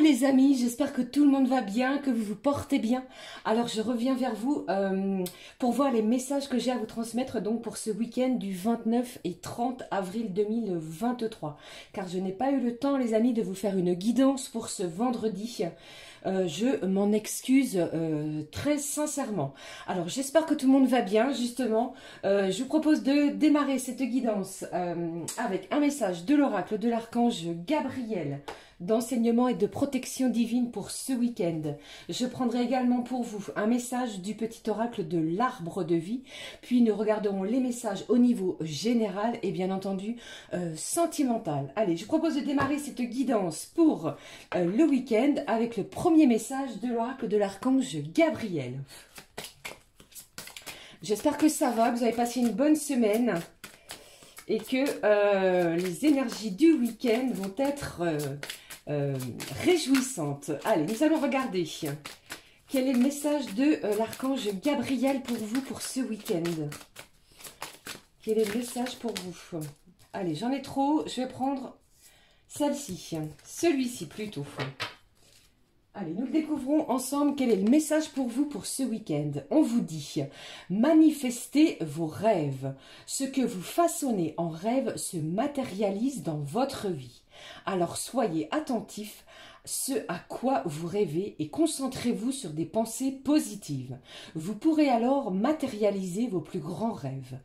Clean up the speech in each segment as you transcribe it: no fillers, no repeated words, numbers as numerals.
les amis, j'espère que tout le monde va bien, que vous vous portez bien. Alors je reviens vers vous pour voir les messages que j'ai à vous transmettre donc pour ce week-end du 29 et 30 avril 2023. Car je n'ai pas eu le temps les amis de vous faire une guidance pour ce vendredi. Je m'en excuse très sincèrement. Alors j'espère que tout le monde va bien justement. Je vous propose de démarrer cette guidance avec un message de l'oracle de l'archange Gabriel d'enseignement et de protection divine pour ce week-end. Je prendrai également pour vous un message du petit oracle de l'arbre de vie, puis nous regarderons les messages au niveau général et bien entendu sentimental. Allez, je propose de démarrer cette guidance pour le week-end avec le premier message de l'oracle de l'archange Gabriel. J'espère que ça va, que vous avez passé une bonne semaine et que les énergies du week-end vont être réjouissantes. Allez, nous allons regarder quel est le message de l'archange Gabriel pour vous pour ce week-end. Quel est le message pour vous? Allez, j'en ai trop, je vais prendre celle-ci, celui-ci plutôt. Allez, nous découvrons ensemble quel est le message pour vous pour ce week-end. On vous dit, manifestez vos rêves. Ce que vous façonnez en rêve se matérialise dans votre vie. Alors soyez attentifs à ce à quoi vous rêvez et concentrez-vous sur des pensées positives. Vous pourrez alors matérialiser vos plus grands rêves.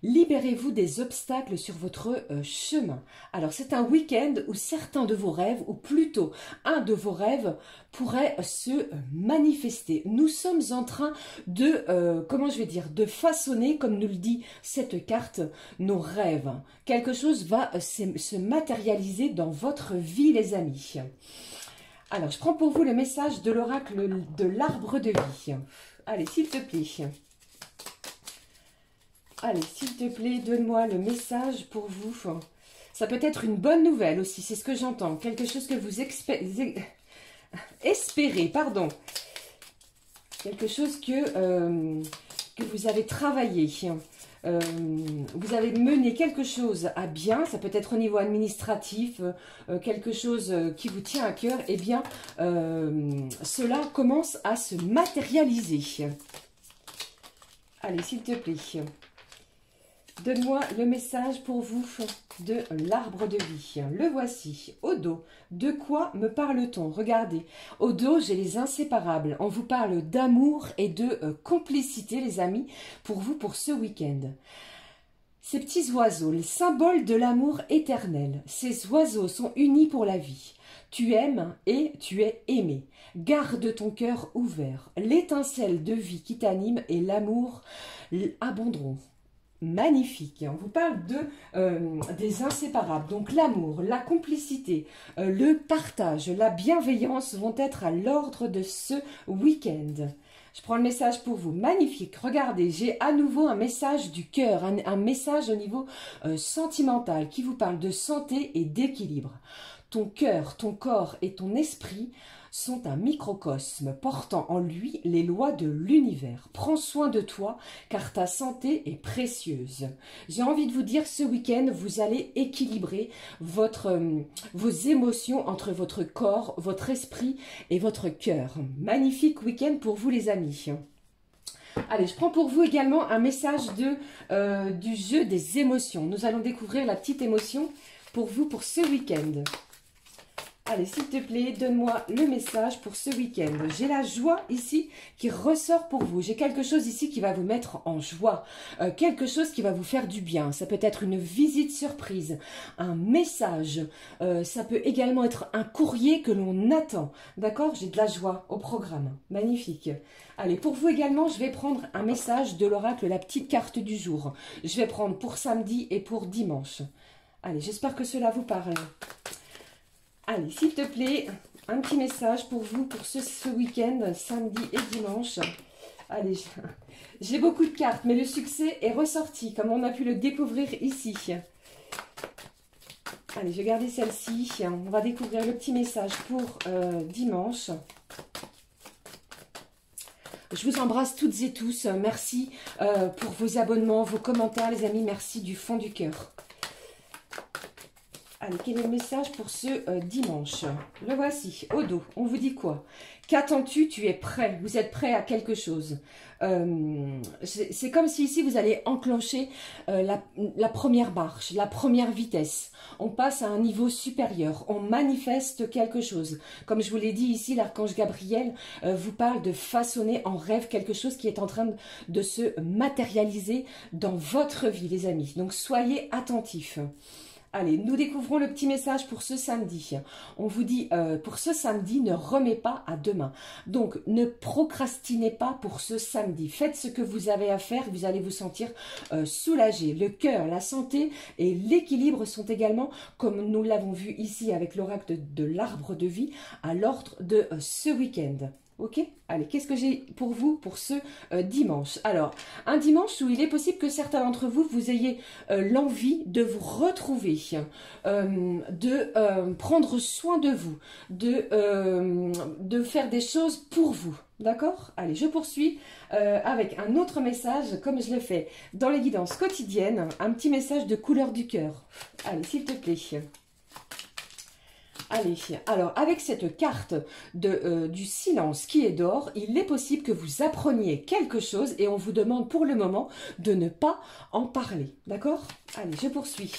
Libérez-vous des obstacles sur votre chemin. Alors c'est un week-end où certains de vos rêves, ou plutôt un de vos rêves, pourrait se manifester. Nous sommes en train de, comment je vais dire, de façonner, comme nous le dit cette carte, nos rêves. Quelque chose va se matérialiser dans votre vie les amis. Alors je prends pour vous le message de l'oracle de l'arbre de vie. Allez s'il te plaît. Allez, s'il te plaît, donne-moi le message pour vous. Ça peut être une bonne nouvelle aussi, c'est ce que j'entends. Quelque chose que vous espérez, pardon. Quelque chose que vous avez travaillé. Vous avez mené quelque chose à bien, ça peut être au niveau administratif, quelque chose qui vous tient à cœur. Eh bien, cela commence à se matérialiser. Allez, s'il te plaît. Donne-moi le message pour vous de l'arbre de vie. Le voici. Au dos, de quoi me parle-t-on? Regardez, au dos, j'ai les inséparables. On vous parle d'amour et de complicité, les amis, pour vous, pour ce week-end. Ces petits oiseaux, les symboles de l'amour éternel. Ces oiseaux sont unis pour la vie. Tu aimes et tu es aimé. Garde ton cœur ouvert. L'étincelle de vie qui t'anime et l'amour abonderont. Magnifique, on vous parle des inséparables, donc l'amour, la complicité, le partage, la bienveillance vont être à l'ordre de ce week-end. Je prends le message pour vous, magnifique, regardez, j'ai à nouveau un message du cœur, un message au niveau sentimental qui vous parle de santé et d'équilibre. Ton cœur, ton corps et ton esprit sont un microcosme portant en lui les lois de l'univers. Prends soin de toi car ta santé est précieuse. J'ai envie de vous dire, ce week-end, vous allez équilibrer vos émotions entre votre corps, votre esprit et votre cœur. Magnifique week-end pour vous les amis. Allez, je prends pour vous également un message du jeu des émotions. Nous allons découvrir la petite émotion pour vous pour ce week-end. Allez, s'il te plaît, donne-moi le message pour ce week-end. J'ai la joie ici qui ressort pour vous. J'ai quelque chose ici qui va vous mettre en joie. Quelque chose qui va vous faire du bien. Ça peut être une visite surprise, un message. Ça peut également être un courrier que l'on attend. D'accord? J'ai de la joie au programme. Magnifique. Allez, pour vous également, je vais prendre un message de l'oracle, la petite carte du jour. Je vais prendre pour samedi et pour dimanche. Allez, j'espère que cela vous parle. Allez, s'il te plaît, un petit message pour vous pour ce week-end, samedi et dimanche. Allez, j'ai beaucoup de cartes, mais le succès est ressorti, comme on a pu le découvrir ici. Allez, je vais garder celle-ci. On va découvrir le petit message pour dimanche. Je vous embrasse toutes et tous. Merci pour vos abonnements, vos commentaires, les amis. Merci du fond du cœur. Allez, quel est le message pour ce dimanche? Le voici, au dos. On vous dit quoi? Qu'attends-tu? Tu es prêt. Vous êtes prêt à quelque chose. C'est comme si ici, vous allez enclencher la première marche, la première vitesse. On passe à un niveau supérieur. On manifeste quelque chose. Comme je vous l'ai dit ici, l'archange Gabriel vous parle de façonner en rêve quelque chose qui est en train de se matérialiser dans votre vie, les amis. Donc, soyez attentifs. Allez, nous découvrons le petit message pour ce samedi. On vous dit, pour ce samedi, ne remets pas à demain. Donc, ne procrastinez pas pour ce samedi. Faites ce que vous avez à faire, vous allez vous sentir soulagé. Le cœur, la santé et l'équilibre sont également, comme nous l'avons vu ici avec l'oracle de l'arbre de vie, à l'ordre de ce week-end. Ok? Allez, qu'est-ce que j'ai pour vous pour ce dimanche? Alors, un dimanche où il est possible que certains d'entre vous, vous ayez l'envie de vous retrouver, de prendre soin de vous, de faire des choses pour vous. D'accord? Allez, je poursuis avec un autre message, comme je le fais dans les guidances quotidiennes, un petit message de couleur du cœur. Allez, s'il te plaît. Allez, alors avec cette carte du silence qui est d'or, il est possible que vous appreniez quelque chose et on vous demande pour le moment de ne pas en parler. D'accord? Allez, je poursuis.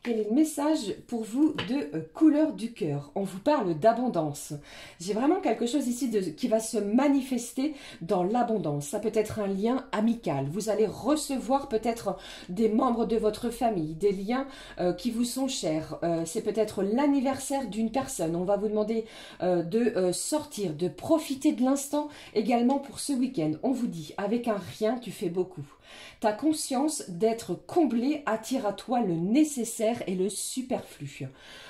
Quel est le message pour vous de couleur du cœur? On vous parle d'abondance. J'ai vraiment quelque chose ici qui va se manifester dans l'abondance. Ça peut être un lien amical. Vous allez recevoir peut-être des membres de votre famille, des liens qui vous sont chers. C'est peut-être l'anniversaire d'une personne. On va vous demander de sortir, de profiter de l'instant également pour ce week-end. On vous dit, avec un rien, tu fais beaucoup. Ta conscience d'être comblée attire à toi le nécessaire et le superflu.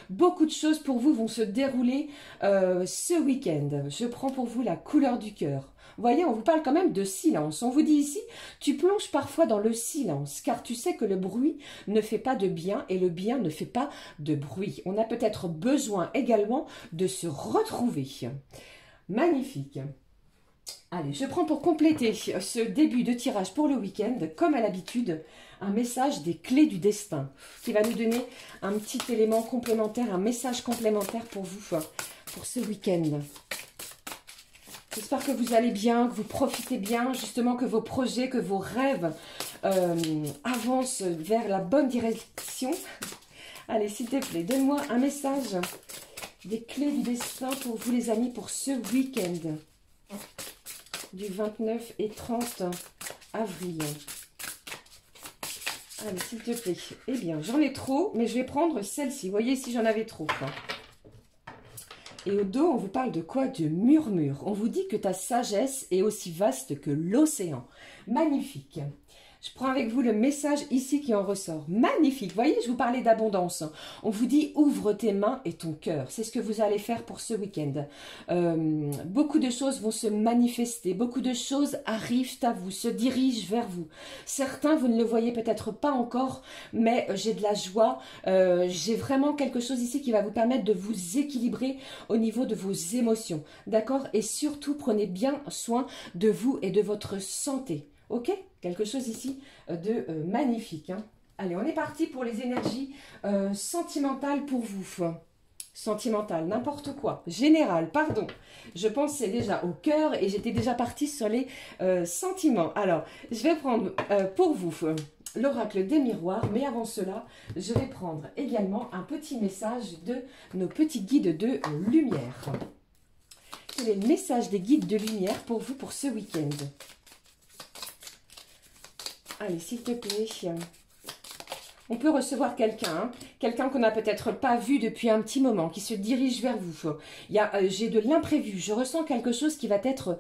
Beaucoup de choses pour vous vont se dérouler ce week-end. Je prends pour vous la couleur du cœur. Vous voyez, on vous parle quand même de silence. On vous dit ici, tu plonges parfois dans le silence, car tu sais que le bruit ne fait pas de bien et le bien ne fait pas de bruit. On a peut-être besoin également de se retrouver. Magnifique. Allez, je prends pour compléter ce début de tirage pour le week-end, comme à l'habitude, un message des clés du destin qui va nous donner un petit élément complémentaire, un message complémentaire pour vous, pour ce week-end. J'espère que vous allez bien, que vous profitez bien, justement que vos projets, que vos rêves avancent vers la bonne direction. Allez, s'il te plaît, donne-moi un message des clés du destin pour vous les amis pour ce week-end. Du 29 et 30 avril. Allez, s'il te plaît. Eh bien, j'en ai trop, mais je vais prendre celle-ci. Vous voyez, si j'en avais trop. Et au dos, on vous parle de quoi? De murmure. On vous dit que ta sagesse est aussi vaste que l'océan. Magnifique. Je prends avec vous le message ici qui en ressort. Magnifique. Vous voyez, je vous parlais d'abondance. On vous dit, ouvre tes mains et ton cœur. C'est ce que vous allez faire pour ce week-end. Beaucoup de choses vont se manifester. Beaucoup de choses arrivent à vous, se dirigent vers vous. Certains, vous ne le voyez peut-être pas encore, mais j'ai de la joie. J'ai vraiment quelque chose ici qui va vous permettre de vous équilibrer au niveau de vos émotions. D'accord? Et surtout, prenez bien soin de vous et de votre santé. Ok? Quelque chose ici de magnifique. Hein. Allez, on est parti pour les énergies sentimentales pour vous. Sentimentales, n'importe quoi. Général, pardon. Je pensais déjà au cœur et j'étais déjà partie sur les sentiments. Alors, je vais prendre pour vous l'oracle des miroirs. Mais avant cela, je vais prendre également un petit message de nos petits guides de lumière. Quel est le message des guides de lumière pour vous pour ce week-end ? Allez, s'il te plaît. On peut recevoir quelqu'un, hein, quelqu'un qu'on n'a peut-être pas vu depuis un petit moment, qui se dirige vers vous. J'ai de l'imprévu, je ressens quelque chose qui va être,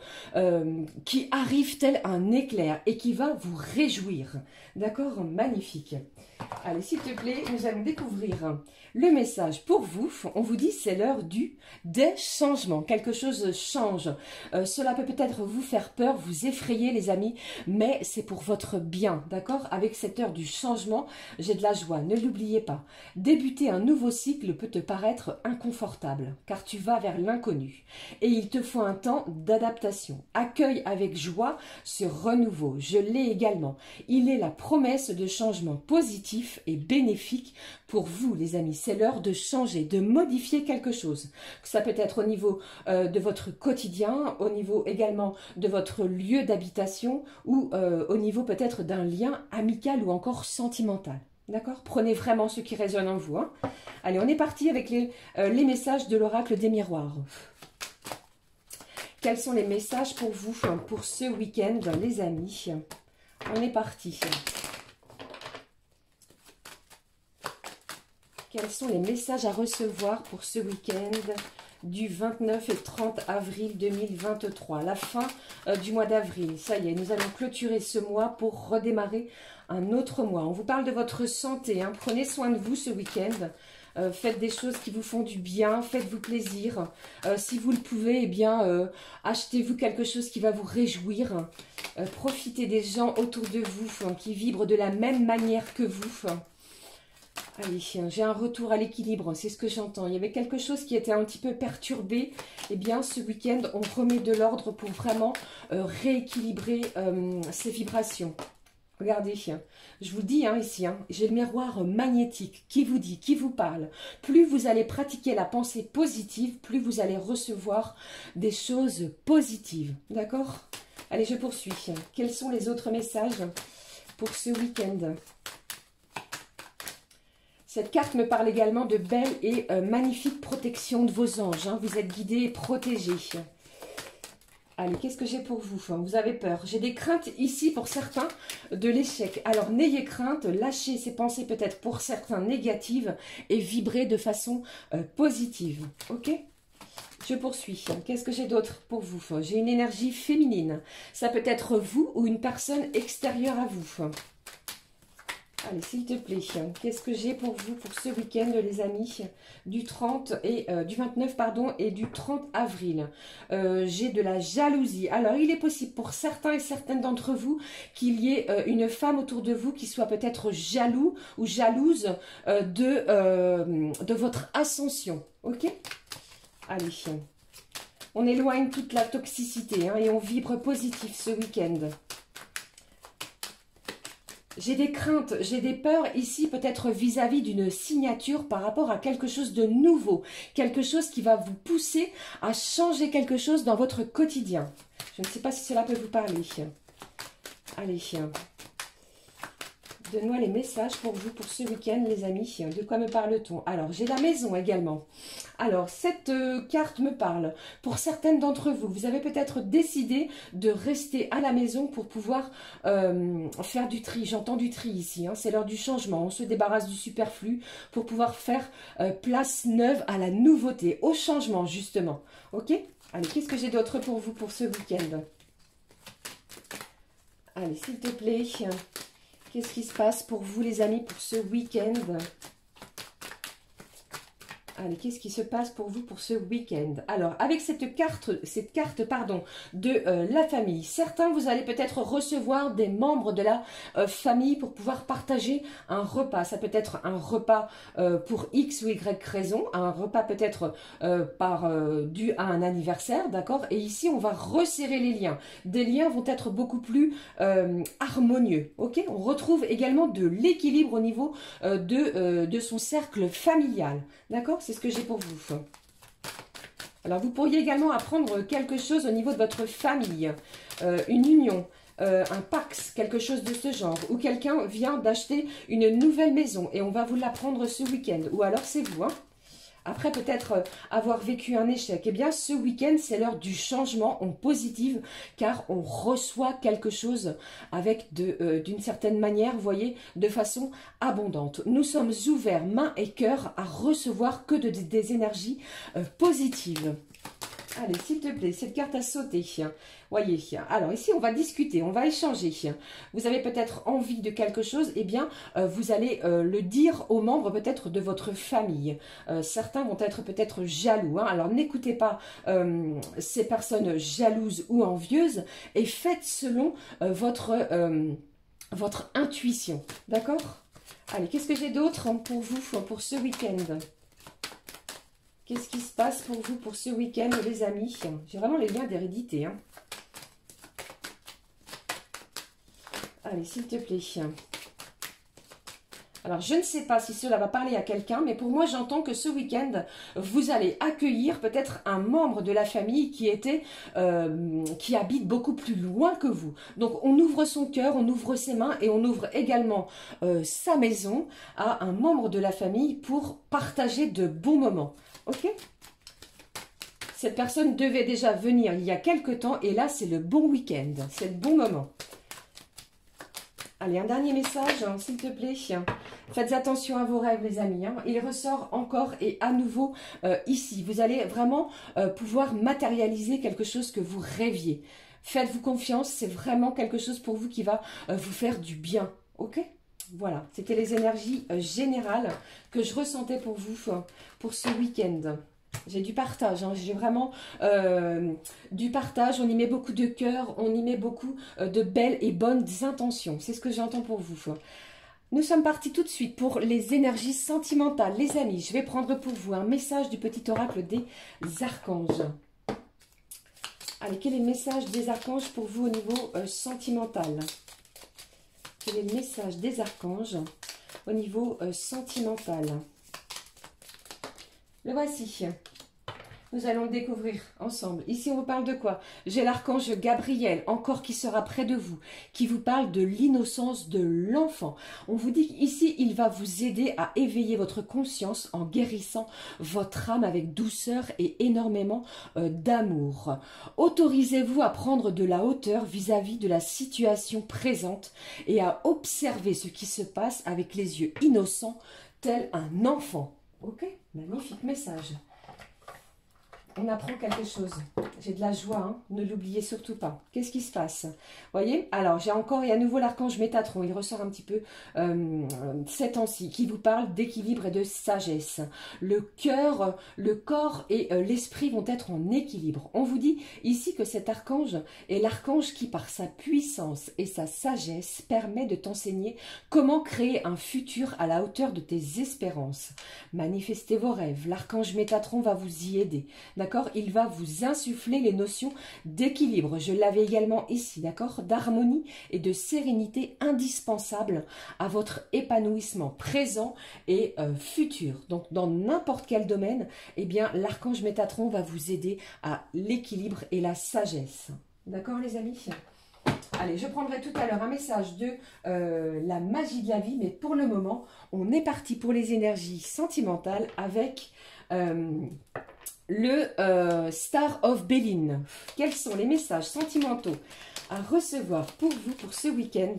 qui arrive tel un éclair et qui va vous réjouir. D'accord? Magnifique. Allez, s'il te plaît, nous allons découvrir le message pour vous. On vous dit c'est l'heure des changements. Quelque chose change. Cela peut peut-être vous faire peur, vous effrayer les amis, mais c'est pour votre bien. D'accord? Avec cette heure du changement, j'ai de la joie. Ne l'oubliez pas. Débuter un nouveau cycle peut te paraître inconfortable, car tu vas vers l'inconnu. Et il te faut un temps d'adaptation. Accueille avec joie ce renouveau. Je l'ai également. Il est la promesse de changement positif positif et bénéfique pour vous, les amis. C'est l'heure de changer, de modifier quelque chose. Ça peut être au niveau de votre quotidien, au niveau également de votre lieu d'habitation ou au niveau peut-être d'un lien amical ou encore sentimental. D'accord? Prenez vraiment ce qui résonne en vous. Hein. Allez, on est parti avec les messages de l'oracle des miroirs. Quels sont les messages pour vous, pour ce week-end, les amis? On est parti. Quels sont les messages à recevoir pour ce week-end du 29 et 30 avril 2023, la fin du mois d'avril? Ça y est, nous allons clôturer ce mois pour redémarrer un autre mois. On vous parle de votre santé, hein. Prenez soin de vous ce week-end. Faites des choses qui vous font du bien, faites-vous plaisir. Si vous le pouvez, eh bien, achetez-vous quelque chose qui va vous réjouir. Profitez des gens autour de vous qui vibrent de la même manière que vous. Allez, j'ai un retour à l'équilibre, c'est ce que j'entends. Il y avait quelque chose qui était un petit peu perturbé. Eh bien, ce week-end, on remet de l'ordre pour vraiment rééquilibrer ces vibrations. Regardez, je vous le dis ici, j'ai le miroir magnétique qui vous dit, qui vous parle. Plus vous allez pratiquer la pensée positive, plus vous allez recevoir des choses positives. D'accord? Allez, je poursuis. Quels sont les autres messages pour ce week-end? Cette carte me parle également de belle et magnifique protection de vos anges. Hein. Vous êtes guidés et protégés. Allez, qu'est-ce que j'ai pour vous? Vous avez peur. J'ai des craintes ici pour certains de l'échec. Alors, n'ayez crainte, lâchez ces pensées peut-être pour certains négatives et vibrez de façon positive. Ok? Je poursuis. Qu'est-ce que j'ai d'autre pour vous? J'ai une énergie féminine. Ça peut être vous ou une personne extérieure à vous. Allez, s'il te plaît, qu'est-ce que j'ai pour vous pour ce week-end, les amis, du 30 et du 29 pardon et du 30 avril. J'ai de la jalousie. Alors, il est possible pour certains et certaines d'entre vous qu'il y ait une femme autour de vous qui soit peut-être jaloux ou jalouse de votre ascension. Ok? Allez, on éloigne toute la toxicité et on vibre positif ce week-end. J'ai des craintes, j'ai des peurs ici peut-être vis-à-vis d'une signature par rapport à quelque chose de nouveau. Quelque chose qui va vous pousser à changer quelque chose dans votre quotidien. Je ne sais pas si cela peut vous parler. Allez, donne-moi les messages pour vous pour ce week-end, les amis. De quoi me parle-t-on? Alors, j'ai la maison également. Alors, cette carte me parle. Pour certaines d'entre vous, vous avez peut-être décidé de rester à la maison pour pouvoir faire du tri. J'entends du tri ici. Hein. C'est l'heure du changement. On se débarrasse du superflu pour pouvoir faire place neuve à la nouveauté, au changement, justement. Ok? Allez, qu'est-ce que j'ai d'autre pour vous pour ce week-end? Allez, s'il te plaît. Qu'est-ce qui se passe pour vous, les amis, pour ce week-end? Allez, qu'est-ce qui se passe pour vous pour ce week-end? Alors, avec cette carte de la famille, certains, vous allez peut-être recevoir des membres de la famille pour pouvoir partager un repas. Ça peut être un repas pour X ou Y raison, un repas peut-être dû à un anniversaire, d'accord? Et ici, on va resserrer les liens. Des liens vont être beaucoup plus harmonieux, ok? On retrouve également de l'équilibre au niveau de son cercle familial, d'accord? C'est ce que j'ai pour vous. Alors, vous pourriez également apprendre quelque chose au niveau de votre famille, une union, un pax, quelque chose de ce genre, ou quelqu'un vient d'acheter une nouvelle maison et on va vous l'apprendre ce week-end, ou alors c'est vous, hein. Après peut-être avoir vécu un échec, eh bien ce week-end c'est l'heure du changement en positive car on reçoit quelque chose avec d'une certaine manière, vous voyez, de façon abondante. Nous sommes ouverts, main et cœur, à recevoir que des énergies positives. Allez, s'il te plaît, cette carte a sauté. Voyez, alors ici, on va discuter, on va échanger. Vous avez peut-être envie de quelque chose, eh bien, vous allez le dire aux membres peut-être de votre famille. Certains vont être peut-être jaloux. Hein. Alors, n'écoutez pas ces personnes jalouses ou envieuses et faites selon votre intuition. D'accord? Allez, qu'est-ce que j'ai d'autre pour vous, pour ce week-end? Qu'est-ce qui se passe pour vous pour ce week-end, les amis? J'ai vraiment les liens d'hérédité. Hein. Allez, s'il te plaît. Alors, je ne sais pas si cela va parler à quelqu'un, mais pour moi, j'entends que ce week-end, vous allez accueillir peut-être un membre de la famille qui habite beaucoup plus loin que vous. Donc, on ouvre son cœur, on ouvre ses mains et on ouvre également sa maison à un membre de la famille pour partager de bons moments. Ok ? Cette personne devait déjà venir il y a quelque temps et là, c'est le bon week-end, c'est le bon moment. Allez, un dernier message, hein, s'il te plaît. Faites attention à vos rêves, les amis. Hein. Il ressort encore et à nouveau ici. Vous allez vraiment pouvoir matérialiser quelque chose que vous rêviez. Faites-vous confiance, c'est vraiment quelque chose pour vous qui va vous faire du bien. Ok ? Voilà, c'était les énergies générales que je ressentais pour vous, pour ce week-end. J'ai du partage, hein. J'ai vraiment du partage, on y met beaucoup de cœur, on y met beaucoup de belles et bonnes intentions. C'est ce que j'entends pour vous. Nous sommes partis tout de suite pour les énergies sentimentales. Les amis, je vais prendre pour vous un message du petit oracle des archanges. Allez, quel est le message des archanges pour vous au niveau sentimental? Quel est le message des archanges au niveau sentimental? Le voici. Nous allons le découvrir ensemble. Ici, on vous parle de quoi? J'ai l'archange Gabriel, encore qui sera près de vous, qui vous parle de l'innocence de l'enfant. On vous dit qu'ici, il va vous aider à éveiller votre conscience en guérissant votre âme avec douceur et énormément d'amour. Autorisez-vous à prendre de la hauteur vis-à-vis de la situation présente et à observer ce qui se passe avec les yeux innocents, tel un enfant. Ok, magnifique message. On apprend quelque chose. J'ai de la joie, hein, ne l'oubliez surtout pas. Qu'est-ce qui se passe? Voyez? Alors, j'ai encore et à nouveau l'archange Métatron. Il ressort un petit peu ces temps-ci, qui vous parle d'équilibre et de sagesse. Le cœur, le corps et l'esprit vont être en équilibre. On vous dit ici que cet archange est l'archange qui, par sa puissance et sa sagesse, permet de t'enseigner comment créer un futur à la hauteur de tes espérances. Manifestez vos rêves. L'archange Métatron va vous y aider. D'accord? Il va vous insuffler les notions d'équilibre. Je l'avais également ici, d'accord? D'harmonie et de sérénité indispensables à votre épanouissement présent et futur. Donc, dans n'importe quel domaine, eh bien, l'archange Métatron va vous aider à l'équilibre et la sagesse. D'accord, les amis? Allez, je prendrai tout à l'heure un message de la magie de la vie, mais pour le moment, on est parti pour les énergies sentimentales avec le Star of Béline. Quels sont les messages sentimentaux à recevoir pour vous pour ce week-end?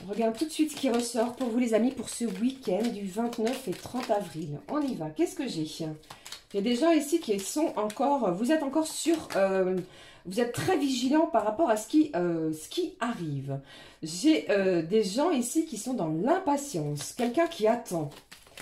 On regarde tout de suite ce qui ressort pour vous les amis pour ce week-end du 29 et 30 avril. On y va. Qu'est-ce que j'ai? Il y a des gens ici qui sont encore... Vous êtes encore sur... vous êtes très vigilants par rapport à ce qui arrive. J'ai des gens ici qui sont dans l'impatience. Quelqu'un qui attend.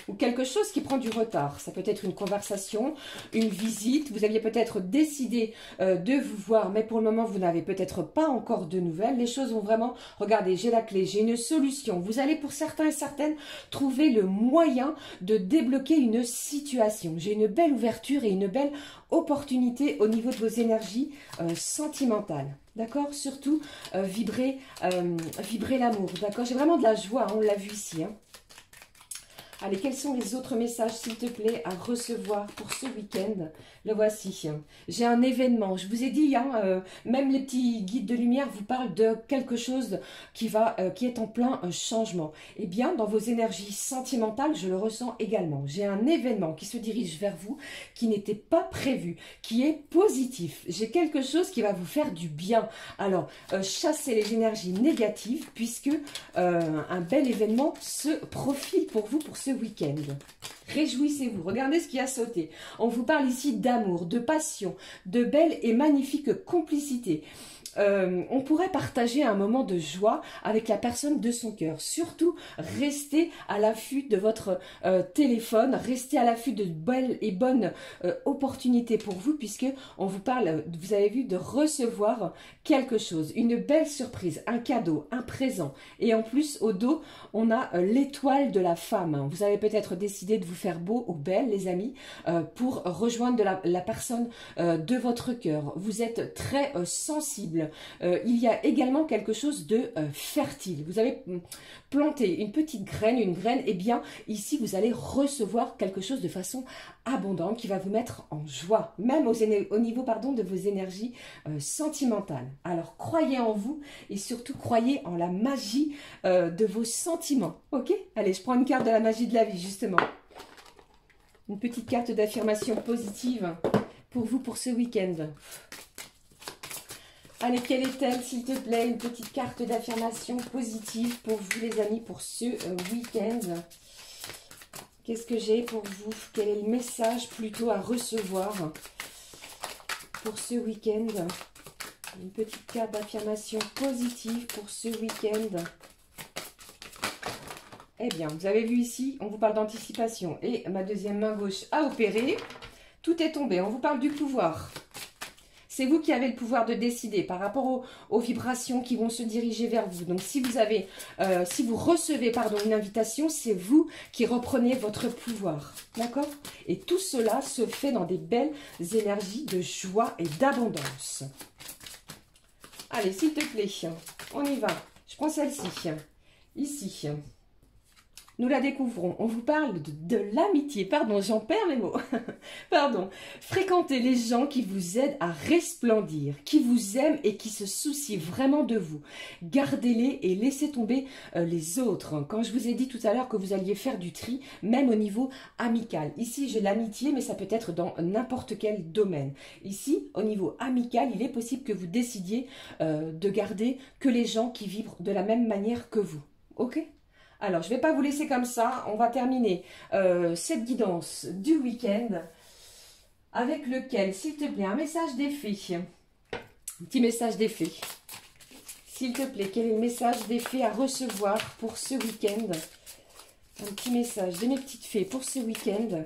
Ou quelque chose qui prend du retard. Ça peut être une conversation, une visite. Vous aviez peut-être décidé de vous voir, mais pour le moment, vous n'avez peut-être pas encore de nouvelles. Les choses vont vraiment... Regardez, j'ai la clé, j'ai une solution. Vous allez pour certains et certaines trouver le moyen de débloquer une situation. J'ai une belle ouverture et une belle opportunité au niveau de vos énergies sentimentales. D'accord? Surtout, vibrer l'amour. D'accord? J'ai vraiment de la joie, hein, on l'a vu ici, hein. Allez, quels sont les autres messages, s'il te plaît, à recevoir pour ce week-end? Le voici. J'ai un événement. Je vous ai dit, hein, même les petits guides de lumière vous parlent de quelque chose qui est en plein changement. Eh bien, dans vos énergies sentimentales, je le ressens également. J'ai un événement qui se dirige vers vous, qui n'était pas prévu, qui est positif. J'ai quelque chose qui va vous faire du bien. Alors, chassez les énergies négatives, puisque un bel événement se profile pour vous pour ce week-end. Réjouissez-vous, regardez ce qui a sauté. On vous parle ici d'amour, de passion, de belle et magnifique complicité. On pourrait partager un moment de joie avec la personne de son cœur. Surtout, restez à l'affût de votre téléphone, restez à l'affût de belles et bonnes opportunités pour vous, puisque on vous parle, vous avez vu, de recevoir quelque chose, une belle surprise, un cadeau, un présent. Et en plus, au dos, on a l'étoile de la femme. Vous avez peut-être décidé de vous faire beau ou belle, les amis, pour rejoindre la personne de votre cœur. Vous êtes très sensible. fertile. Il y a également quelque chose de fertile. Vous avez planté une petite graine, et bien ici vous allez recevoir quelque chose de façon abondante qui va vous mettre en joie, même au niveau de vos énergies sentimentales. Alors croyez en vous et surtout croyez en la magie de vos sentiments. Ok? Allez, je prends une carte de la magie de la vie justement. Une petite carte d'affirmation positive pour vous pour ce week-end. Allez, quelle est-elle, s'il te plaît? Une petite carte d'affirmation positive pour vous, les amis, pour ce week-end. Qu'est-ce que j'ai pour vous? Quel est le message plutôt à recevoir pour ce week-end? Une petite carte d'affirmation positive pour ce week-end. Eh bien, vous avez vu ici, on vous parle d'anticipation. Et ma deuxième main gauche a opéré. Tout est tombé. On vous parle du pouvoir. C'est vous qui avez le pouvoir de décider par rapport aux vibrations qui vont se diriger vers vous. Donc, si vous recevez une invitation, c'est vous qui reprenez votre pouvoir. D'accord? Et tout cela se fait dans des belles énergies de joie et d'abondance. Allez, s'il te plaît, on y va. Je prends celle-ci. Ici. Nous la découvrons. On vous parle de l'amitié. Pardon, j'en perds mes mots. Pardon. Fréquentez les gens qui vous aident à resplendir, qui vous aiment et qui se soucient vraiment de vous. Gardez-les et laissez tomber les autres. Quand je vous ai dit tout à l'heure que vous alliez faire du tri, même au niveau amical. Ici, j'ai l'amitié, mais ça peut être dans n'importe quel domaine. Ici, au niveau amical, il est possible que vous décidiez de garder que les gens qui vibrent de la même manière que vous. Ok ? Alors, je ne vais pas vous laisser comme ça. On va terminer cette guidance du week-end avec lequel, s'il te plaît, un message d'effet. Un petit message d'effet. S'il te plaît, quel est le message d'effet à recevoir pour ce week-end? Un petit message de mes petites fées pour ce week-end.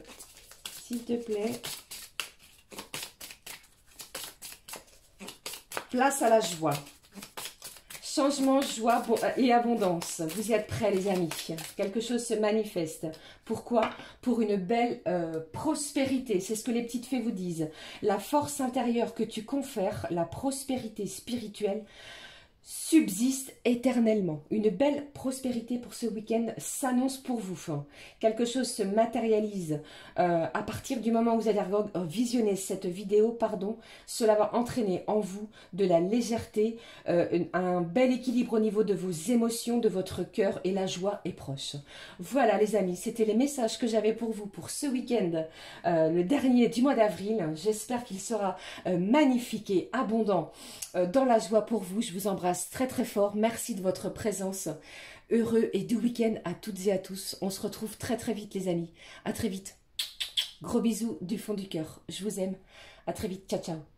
S'il te plaît. Place à la joie. Changement, joie et abondance. Vous êtes prêts, les amis. Quelque chose se manifeste. Pourquoi? Pour une belle prospérité. C'est ce que les petites fées vous disent. La force intérieure que tu confères, la prospérité spirituelle, subsiste éternellement. Une belle prospérité pour ce week-end s'annonce pour vous. Quelque chose se matérialise à partir du moment où vous allez visionner cette vidéo, cela va entraîner en vous de la légèreté, un bel équilibre au niveau de vos émotions, de votre cœur, et la joie est proche. Voilà, les amis, c'était les messages que j'avais pour vous pour ce week-end, le dernier du mois d'avril. J'espère qu'il sera magnifique et abondant dans la joie pour vous. Je vous embrasse très très fort. Merci de votre présence. Heureux et doux week-end à toutes et à tous. On se retrouve très très vite, les amis. À très vite. Gros bisous du fond du cœur. Je vous aime. À très vite. Ciao, ciao.